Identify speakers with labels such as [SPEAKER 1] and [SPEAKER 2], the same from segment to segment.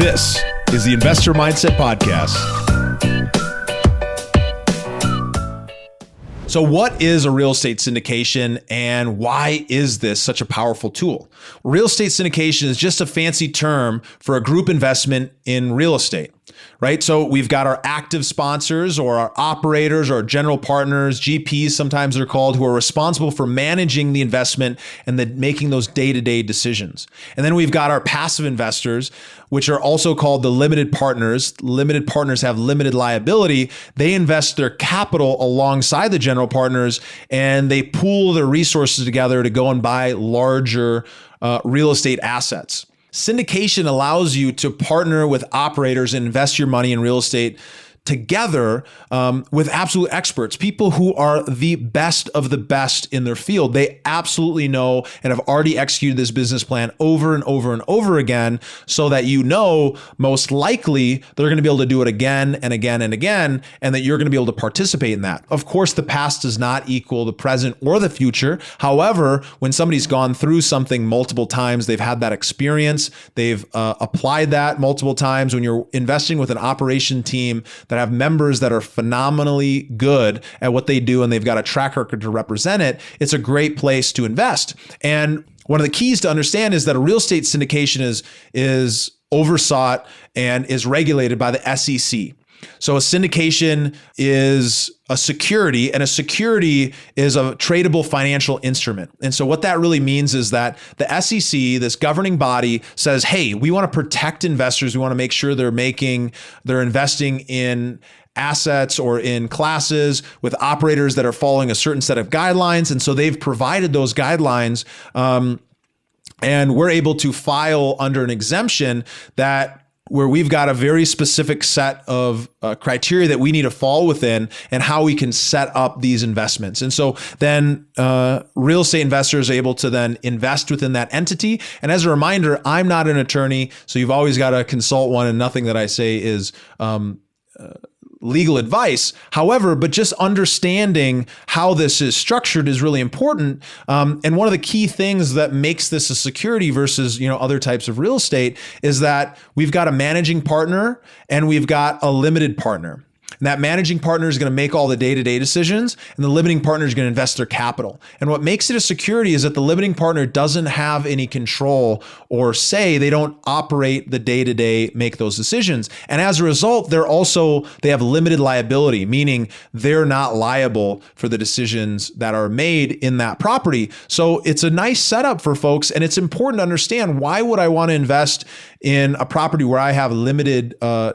[SPEAKER 1] This is the Investor Mindset Podcast. So what is a real estate syndication and why is this such a powerful tool? Real estate syndication is just a fancy term for a group investment in real estate, right? So we've got our active sponsors or our operators or our general partners, GPs sometimes they're called, who are responsible for managing the investment and then making those day-to-day decisions. And then we've got our passive investors, which are also called the limited partners. Limited partners have limited liability. They invest their capital alongside the general partners and they pool their resources together to go and buy larger real estate assets. Syndication allows you to partner with operators and invest your money in real estate together with absolute experts, people who are the best of the best in their field. They absolutely know and have already executed this business plan over and over and over again so that you know most likely they're going to be able to do it again and again and again, and that you're going to be able to participate in that. Of course, the past does not equal the present or the future. However, when somebody's gone through something multiple times, they've had that experience, they've applied that multiple times. When you're investing with an operation team that have members that are phenomenally good at what they do and they've got a track record to represent it, it's a great place to invest. And one of the keys to understand is that a real estate syndication is oversought and is regulated by the SEC. So a syndication is a security, and a security is a tradable financial instrument. And so what that really means is that the SEC, this governing body, says, hey, we want to protect investors. We want to make sure they're investing in assets or in classes with operators that are following a certain set of guidelines. And so they've provided those guidelines, and we're able to file under an exemption where we've got a very specific set of criteria that we need to fall within and how we can set up these investments. And so then real estate investors are able to then invest within that entity. And as a reminder, I'm not an attorney, so you've always got to consult one, and nothing that I say is legal advice. However, but just understanding how this is structured is really important. And one of the key things that makes this a security versus, other types of real estate is that we've got a managing partner and we've got a limited partner. And that managing partner is going to make all the day-to-day decisions, and the limiting partner is going to invest their capital. And what makes it a security is that the limiting partner doesn't have any control or say. They don't operate the day-to-day, make those decisions. And as a result, they have limited liability, meaning they're not liable for the decisions that are made in that property. So it's a nice setup for folks, and it's important to understand, why would I want to invest in a property where I have limited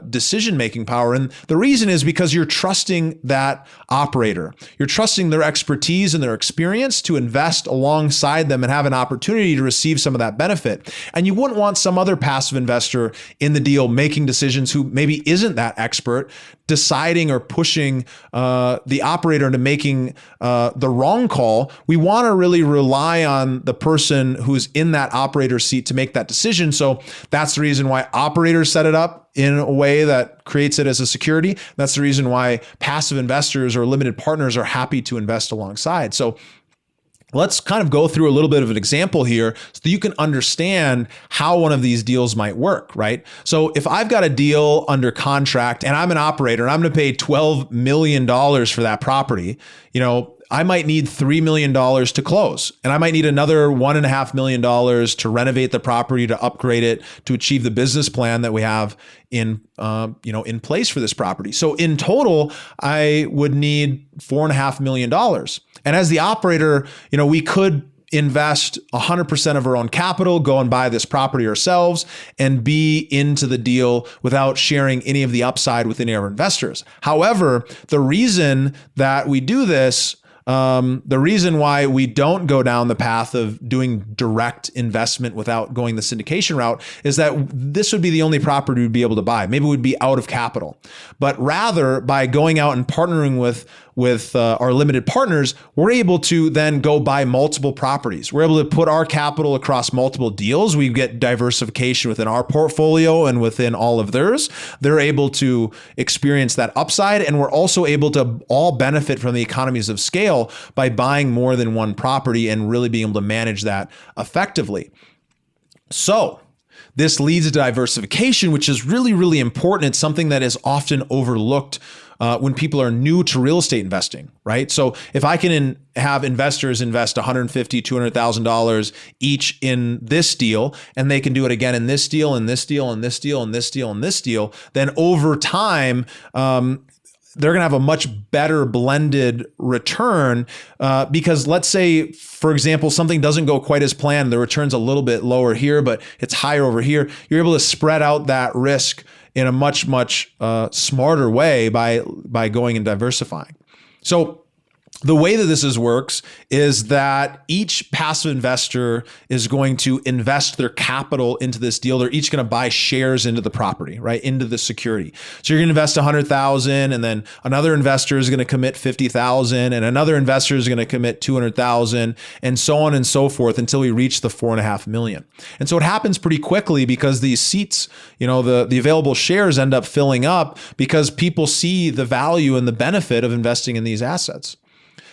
[SPEAKER 1] decision-making power? And the reason is because you're trusting that operator. You're trusting their expertise and their experience to invest alongside them and have an opportunity to receive some of that benefit. And you wouldn't want some other passive investor in the deal making decisions who maybe isn't that expert, deciding or pushing the operator into making the wrong call. We want to really rely on the person who's in that operator seat to make that decision. So that's the reason why operators set it up in a way that creates it as a security. That's the reason why passive investors or limited partners are happy to invest alongside. So let's kind of go through a little bit of an example here so that you can understand how one of these deals might work, right? So if I've got a deal under contract and I'm an operator and I'm going to pay $12 million for that property, I might need $3 million to close, and I might need another $1.5 million to renovate the property, to upgrade it, to achieve the business plan that we have in place for this property. So in total, I would need $4.5 million. And as the operator, we could invest 100% of our own capital, go and buy this property ourselves, and be into the deal without sharing any of the upside with any of our investors. However, the reason that we do this, the reason why we don't go down the path of doing direct investment without going the syndication route is that this would be the only property we'd be able to buy. Maybe we'd be out of capital, but rather by going out and partnering with our limited partners, we're able to then go buy multiple properties. We're able to put our capital across multiple deals. We get diversification within our portfolio and within all of theirs. They're able to experience that upside, and we're also able to all benefit from the economies of scale by buying more than one property and really being able to manage that effectively. So This leads to diversification, which is really, really important. It's something that is often overlooked when people are new to real estate investing, right? So if I can have investors invest $150,000, $200,000 each in this deal, and they can do it again in this deal, and this deal, and this deal, and this deal, and this deal, then over time, they're going to have a much better blended return because let's say, for example, something doesn't go quite as planned. The return's a little bit lower here, but it's higher over here. You're able to spread out that risk in a much, much smarter way by going and diversifying. So the way that this works is that each passive investor is going to invest their capital into this deal. They're each going to buy shares into the property, right? Into the security. So you're going to invest 100,000, and then another investor is going to commit 50,000, and another investor is going to commit 200,000, and so on and so forth until we reach the 4.5 million. And so it happens pretty quickly because these seats, the available shares end up filling up because people see the value and the benefit of investing in these assets.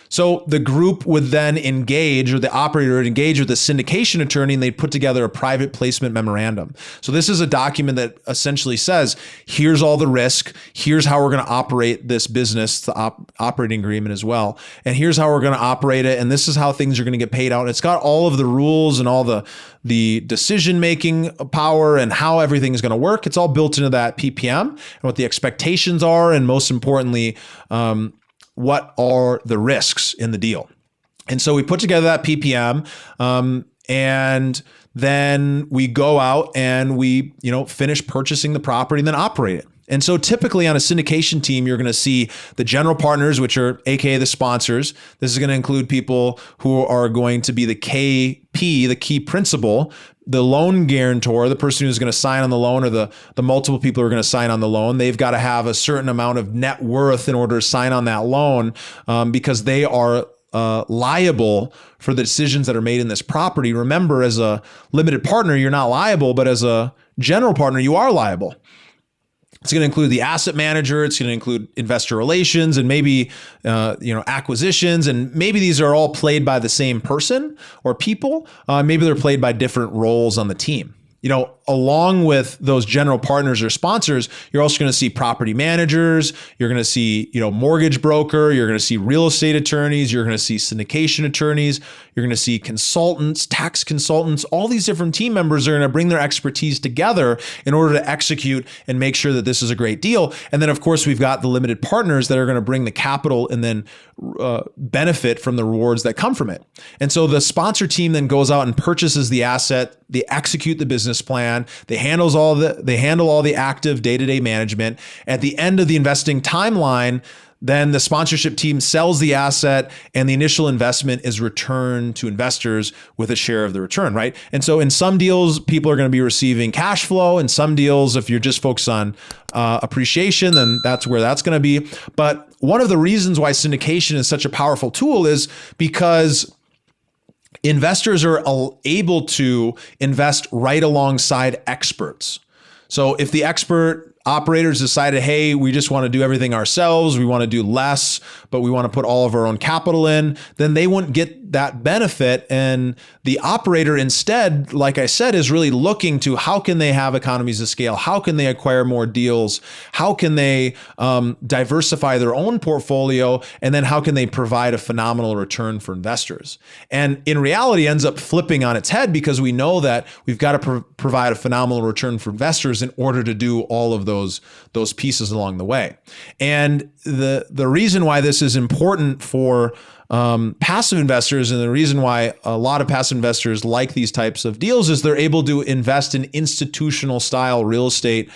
[SPEAKER 1] So the group would then engage, or the operator would engage with the syndication attorney, and they'd put together a private placement memorandum. So this is a document that essentially says, here's all the risk, here's how we're going to operate this business, the operating agreement as well, and here's how we're going to operate it, and this is how things are going to get paid out. And it's got all of the rules and all the decision-making power and how everything is going to work. It's all built into that PPM and what the expectations are, and most importantly, what are the risks in the deal. And so we put together that PPM, and then we go out and we, finish purchasing the property and then operate it. And so typically on a syndication team, you're going to see the general partners, which are AKA the sponsors. This is going to include people who are going to be the KP, the key principal, the loan guarantor, the person who's going to sign on the loan, or the multiple people who are going to sign on the loan. They've got to have a certain amount of net worth in order to sign on that loan because they are liable for the decisions that are made in this property. Remember, as a limited partner, you're not liable, but as a general partner, you are liable. It's going to include the asset manager. It's going to include investor relations and maybe, acquisitions. And maybe these are all played by the same person or people. Maybe they're played by different roles on the team. Along with those general partners or sponsors, you're also going to see property managers. You're going to see, mortgage broker. You're going to see real estate attorneys. You're going to see syndication attorneys. You're going to see consultants, tax consultants. All these different team members are going to bring their expertise together in order to execute and make sure that this is a great deal. And then, of course, we've got the limited partners that are going to bring the capital and then benefit from the rewards that come from it. And so the sponsor team then goes out and purchases the asset. They execute the business plan. They handle all the active day-to-day management. At the end of the investing timeline, then the sponsorship team sells the asset and the initial investment is returned to investors with a share of the return, right? And so in some deals, people are going to be receiving cash flow. In some deals, if you're just focused on appreciation, then that's where that's going to be. But one of the reasons why syndication is such a powerful tool is because investors are able to invest right alongside experts. So if the expert operators decided, hey, we just want to do everything ourselves, we want to do less, but we want to put all of our own capital in, then they wouldn't get that benefit. And the operator instead, like I said, is really looking to how can they have economies of scale? How can they acquire more deals? How can they diversify their own portfolio? And then how can they provide a phenomenal return for investors? And in reality, ends up flipping on its head because we know that we've got to provide a phenomenal return for investors in order to do all of those pieces along the way. And the reason why this is important for passive investors, and the reason why a lot of passive investors like these types of deals, is they're able to invest in institutional style real estate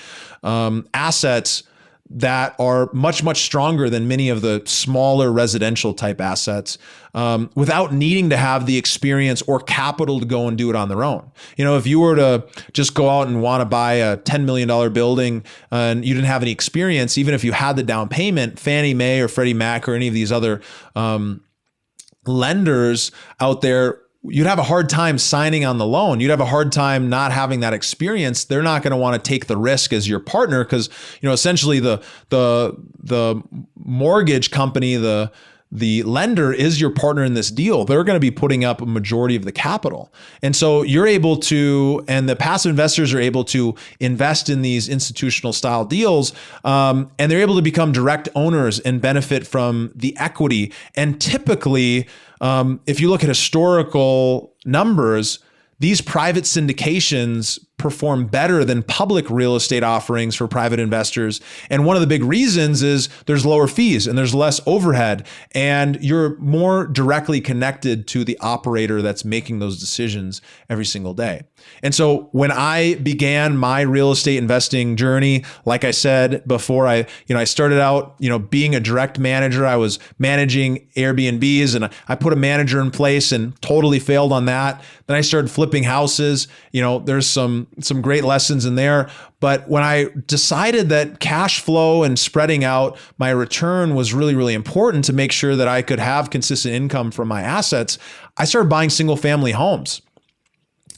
[SPEAKER 1] assets that are much, much stronger than many of the smaller residential type assets without needing to have the experience or capital to go and do it on their own. If you were to just go out and want to buy a $10 million building and you didn't have any experience, even if you had the down payment, Fannie Mae or Freddie Mac or any of these other lenders out there, you'd have a hard time signing on the loan. You'd have a hard time not having that experience. They're not going to want to take the risk as your partner because, essentially the mortgage company, the the lender is your partner in this deal. They're going to be putting up a majority of the capital. And so you're able to, and the passive investors are able to invest in these institutional style deals, and they're able to become direct owners and benefit from the equity. And typically, if you look at historical numbers, these private syndications perform better than public real estate offerings for private investors. And one of the big reasons is there's lower fees and there's less overhead, and you're more directly connected to the operator that's making those decisions every single day. And so when I began my real estate investing journey, like I said before, I started out, being a direct manager. I was managing Airbnbs, and I put a manager in place and totally failed on that. Then I started flipping houses. There's some great lessons in there. But when I decided that cash flow and spreading out my return was really, really important to make sure that I could have consistent income from my assets, I started buying single family homes.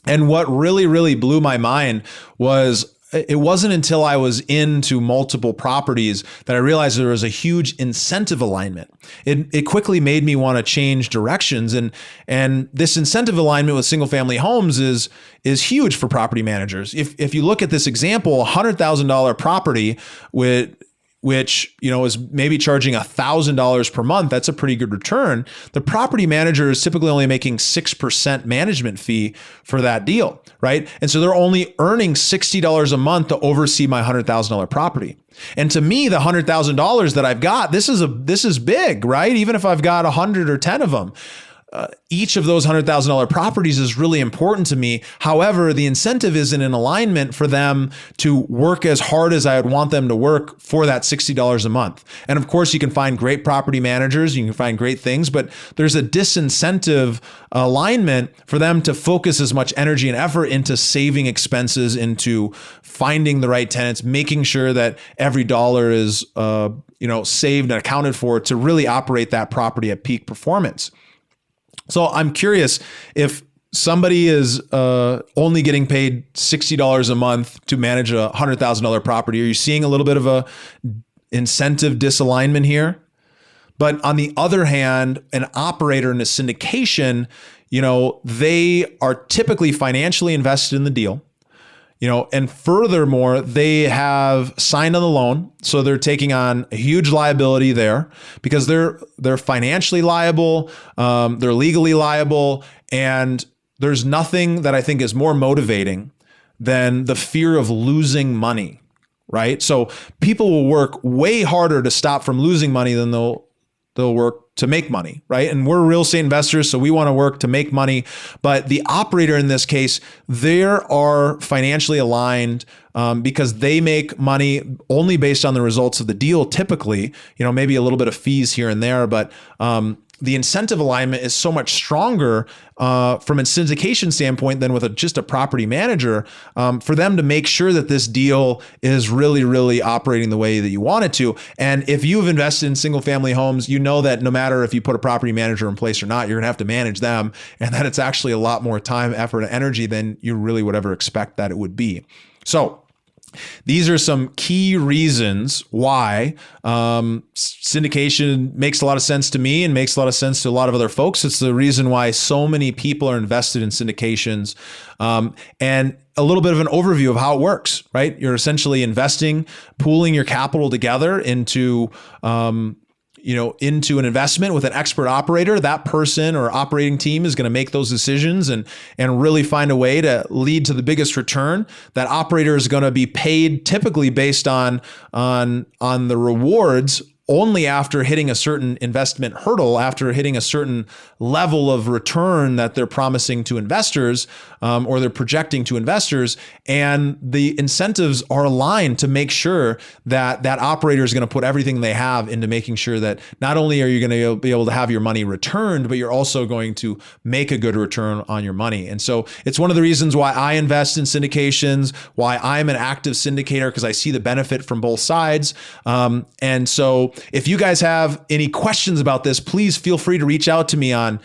[SPEAKER 1] And what really, really blew my mind was it wasn't until I was into multiple properties that I realized there was a huge incentive alignment. It quickly made me want to change directions. And this incentive alignment with single family homes is huge for property managers. If you look at this example, $100,000 property which is maybe charging $1,000 per month, that's a pretty good return. The property manager is typically only making 6% management fee for that deal, right? And so they're only earning $60 a month to oversee my $100,000 property. And to me, the $100,000 that I've got, this is big, right? Even if I've got 100 or 10 of them. Each of those $100,000 properties is really important to me. However, the incentive isn't in alignment for them to work as hard as I would want them to work for that $60 a month. And of course, you can find great property managers, you can find great things, but there's a disincentive alignment for them to focus as much energy and effort into saving expenses, into finding the right tenants, making sure that every dollar is saved and accounted for to really operate that property at peak performance. So I'm curious, if somebody is only getting paid $60 a month to manage a $100,000 property, are you seeing a little bit of a incentive disalignment here? But on the other hand, an operator in a syndication, they are typically financially invested in the deal. And furthermore, they have signed on the loan. So they're taking on a huge liability there because they're financially liable, they're legally liable, and there's nothing that I think is more motivating than the fear of losing money, right? So people will work way harder to stop from losing money than they'll work to make money, right? And we're real estate investors, so we want to work to make money. But the operator in this case, they are financially aligned because they make money only based on the results of the deal. Typically, maybe a little bit of fees here and there, but the incentive alignment is so much stronger from a syndication standpoint than with just a property manager for them to make sure that this deal is really, really operating the way that you want it to. And if you've invested in single family homes, you know that no matter if you put a property manager in place or not, you're gonna have to manage them, and that it's actually a lot more time, effort, and energy than you really would ever expect that it would be. So these are some key reasons why syndication makes a lot of sense to me and makes a lot of sense to a lot of other folks. It's the reason why so many people are invested in syndications. And a little bit of an overview of how it works, right? You're essentially investing, pooling your capital together into an investment with an expert operator. That person or operating team is going to make those decisions and really find a way to lead to the biggest return. That operator is going to be paid typically based on the rewards only after hitting a certain investment hurdle, after hitting a certain level of return that they're promising to investors or they're projecting to investors. And the incentives are aligned to make sure that that operator is going to put everything they have into making sure that not only are you going to be able to have your money returned, but you're also going to make a good return on your money. And so it's one of the reasons why I invest in syndications, why I'm an active syndicator, because I see the benefit from both sides. And so if you guys have any questions about this, please feel free to reach out to me on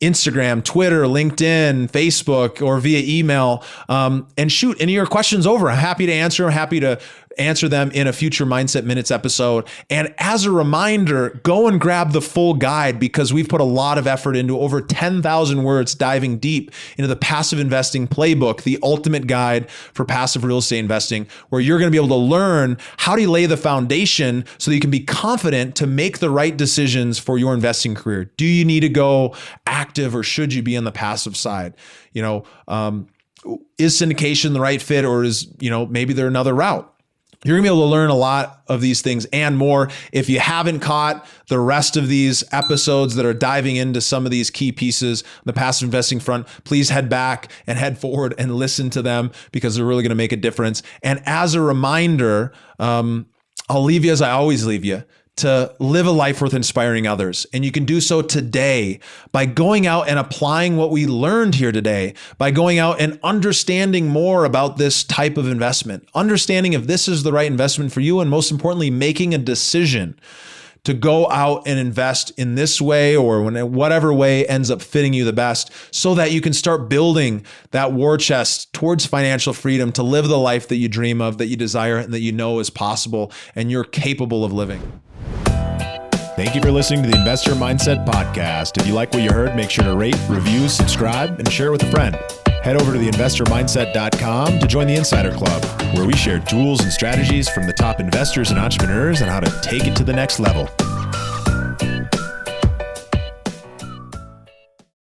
[SPEAKER 1] Instagram, Twitter, LinkedIn, Facebook, or via email, and shoot any of your questions over. I'm happy to answer. I'm happy to answer them in a future Mindset Minutes episode. And as a reminder, go and grab the full guide, because we've put a lot of effort into over 10,000 words diving deep into the passive investing playbook, the ultimate guide for passive real estate investing, where you're going to be able to learn how to lay the foundation so that you can be confident to make the right decisions for your investing career. Do you need to go active, or should you be on the passive side? Is syndication the right fit, or is, maybe there another route? You're gonna be able to learn a lot of these things and more. If you haven't caught the rest of these episodes that are diving into some of these key pieces on the passive investing front, please head back and head forward and listen to them, because they're really gonna make a difference. And as a reminder, I'll leave you as I always leave you, to live a life worth inspiring others. And you can do so today by going out and applying what we learned here today, by going out and understanding more about this type of investment, understanding if this is the right investment for you, and most importantly, making a decision to go out and invest in this way, or whatever way ends up fitting you the best, so that you can start building that war chest towards financial freedom, to live the life that you dream of, that you desire, and that you know is possible and you're capable of living.
[SPEAKER 2] Thank you for listening to the Investor Mindset Podcast. If you like what you heard, make sure to rate, review, subscribe, and share with a friend. Head over to theinvestormindset.com to join the Insider Club, where we share tools and strategies from the top investors and entrepreneurs on how to take it to the next level.